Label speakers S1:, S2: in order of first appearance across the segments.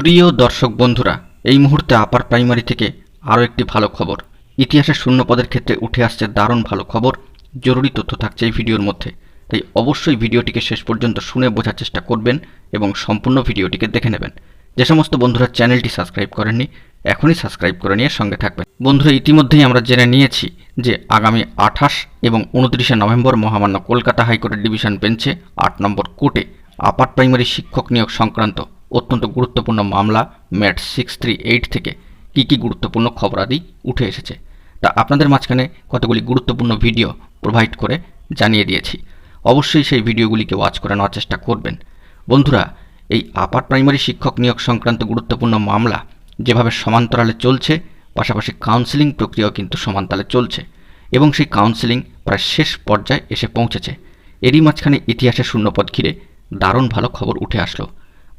S1: প্রিয় দর্শক বন্ধুরা, এই মুহূর্তে আপার প্রাইমারি থেকে আরও একটি ভালো খবর। ইতিহাসের শূন্য পদের ক্ষেত্রে উঠে আসছে দারুণ ভালো খবর। জরুরি তথ্য থাকছে এই ভিডিওর মধ্যে, তাই অবশ্যই ভিডিওটিকে শেষ পর্যন্ত শুনে বোঝার চেষ্টা করবেন এবং সম্পূর্ণ ভিডিওটিকে দেখে নেবেন। যে সমস্ত বন্ধুরা চ্যানেলটি সাবস্ক্রাইব করেননি, এখনই সাবস্ক্রাইব করে নিয়ে সঙ্গে থাকবেন। বন্ধুরা, ইতিমধ্যেই আমরা জেনে নিয়েছি যে আগামী 28 এবং 29শে নভেম্বর মহামান্য কলকাতা হাইকোর্টের ডিভিশন বেঞ্চে 8 নম্বর কোর্টে আপার প্রাইমারি শিক্ষক নিয়োগ সংক্রান্ত অত্যন্ত গুরুত্বপূর্ণ মামলা ম্যাট 638 থেকে কী গুরুত্বপূর্ণ খবরাদি উঠে এসেছে তা আপনাদের মাঝখানে কতগুলি গুরুত্বপূর্ণ ভিডিও প্রোভাইড করে জানিয়ে দিয়েছি। অবশ্যই সেই ভিডিওগুলিকে ওয়াচ করে নেওয়ার চেষ্টা করবেন। বন্ধুরা, এই আপার প্রাইমারি শিক্ষক নিয়োগ সংক্রান্ত গুরুত্বপূর্ণ মামলা যেভাবে সমান্তরালে চলছে, পাশাপাশি কাউন্সেলিং প্রক্রিয়াও কিন্তু সমান্তরালে চলছে এবং সেই কাউন্সেলিং প্রায় শেষ পর্যায়ে এসে পৌঁছেছে। এরই মাঝখানে ইতিহাসের শূন্যপদ ঘিরে দারুণ ভালো খবর উঠে আসলো।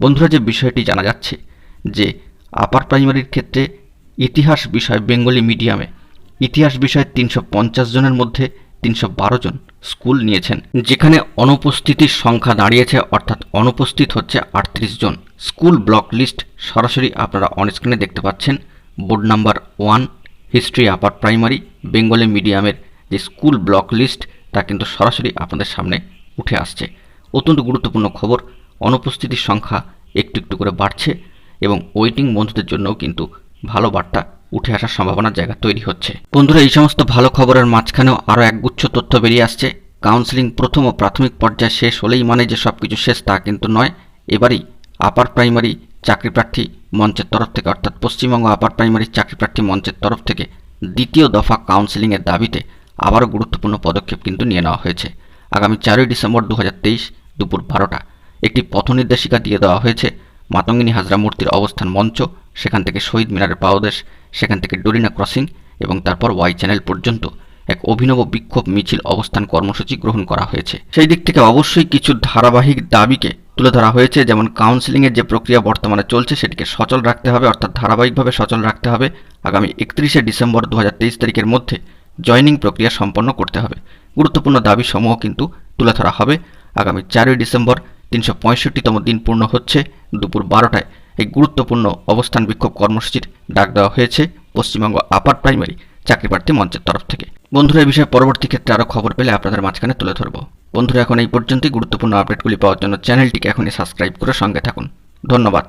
S1: বন্ধুরা, যে বিষয়টি জানা যাচ্ছে যে আপার প্রাইমারির ক্ষেত্রে ইতিহাস বিষয় বেঙ্গলি মিডিয়ামে ইতিহাস বিষয়ে 350 জনের মধ্যে 312 জন স্কুল নিয়েছেন, যেখানে অনুপস্থিতির সংখ্যা দাঁড়িয়েছে, অর্থাৎ অনুপস্থিত হচ্ছে 38 জন। স্কুল ব্লক লিস্ট সরাসরি আপনারা অনস্ক্রিনে দেখতে পাচ্ছেন। Board number 1 history upper primary Bengali মিডিয়ামের যে স্কুল ব্লক লিস্ট তা কিন্তু সরাসরি আপনাদের সামনে উঠে আসছে। অত্যন্ত গুরুত্বপূর্ণ খবর। অনুপস্থিতির সংখ্যা একটু একটু করে বাড়ছে এবং ওয়েটিং বন্ধুদের জন্যও কিন্তু ভালো বার্তা উঠে আসার সম্ভাবনার জায়গা তৈরি হচ্ছে। বন্ধুরা, এই সমস্ত ভালো খবরের মাঝখানেও আরও একগুচ্ছ তথ্য বেরিয়ে আসছে। কাউন্সেলিং প্রথম ও প্রাথমিক পর্যায়ে শেষ হলেই মানে যে সব কিছু শেষ তা কিন্তু নয়। এবারই আপার প্রাইমারি চাকরি প্রার্থী মঞ্চের তরফ থেকে, অর্থাৎ পশ্চিমবঙ্গ আপার প্রাইমারি চাকরি প্রার্থী মঞ্চের তরফ থেকে দ্বিতীয় দফা কাউন্সেলিংয়ের দাবিতে আবারও গুরুত্বপূর্ণ পদক্ষেপ কিন্তু নিয়ে নেওয়া হয়েছে। আগামী 4ই ডিসেম্বর 2023 দুপুর 12টা একটি পথনির্দেশিকা দিয়ে দেওয়া হয়েছে মাতঙ্গিনী হাজরা মূর্তির অবস্থান মঞ্চ, সেখান থেকে শহীদ মিনারের পাদদেশ, সেখান থেকে ডোরিনা ক্রসিং এবং তারপর ওয়াই চ্যানেল পর্যন্ত এক অভিনব বিক্ষোভ মিছিল অবস্থান কর্মসূচি গ্রহণ করা হয়েছে। সেই দিক থেকে অবশ্যই কিছু ধারাবাহিক দাবিকে তুলে ধরা হয়েছে, যেমন কাউন্সেলিংয়ের যে প্রক্রিয়া বর্তমানে চলছে সেটিকে সচল রাখতে হবে, অর্থাৎ ধারাবাহিকভাবে সচল রাখতে হবে। আগামী 31শে ডিসেম্বর 2023 তারিখের মধ্যে জয়নিং প্রক্রিয়া সম্পন্ন করতে হবে। গুরুত্বপূর্ণ দাবি সমূহ কিন্তু তুলে ধরা হবে। আগামী 4ই ডিসেম্বর 365তম দিন পূর্ণ হচ্ছে দুপুর 12টায় এই গুরুত্বপূর্ণ অবস্থান বিক্ষোভ কর্মসূচির ডাক দেওয়া হয়েছে পশ্চিমবঙ্গ আপার প্রাইমারি চাকরি প্রার্থী মঞ্চের তরফ থেকে। বন্ধুরা, এই বিষয়ে পরবর্তী ক্ষেত্রে আরও খবর পেলে আপনাদের মাঝখানে তুলে ধরব। বন্ধুরা, এখন এই পর্যন্তই। গুরুত্বপূর্ণ আপডেটগুলি পাওয়ার জন্য চ্যানেলটিকে এখনই সাবস্ক্রাইব করে সঙ্গে থাকুন। ধন্যবাদ।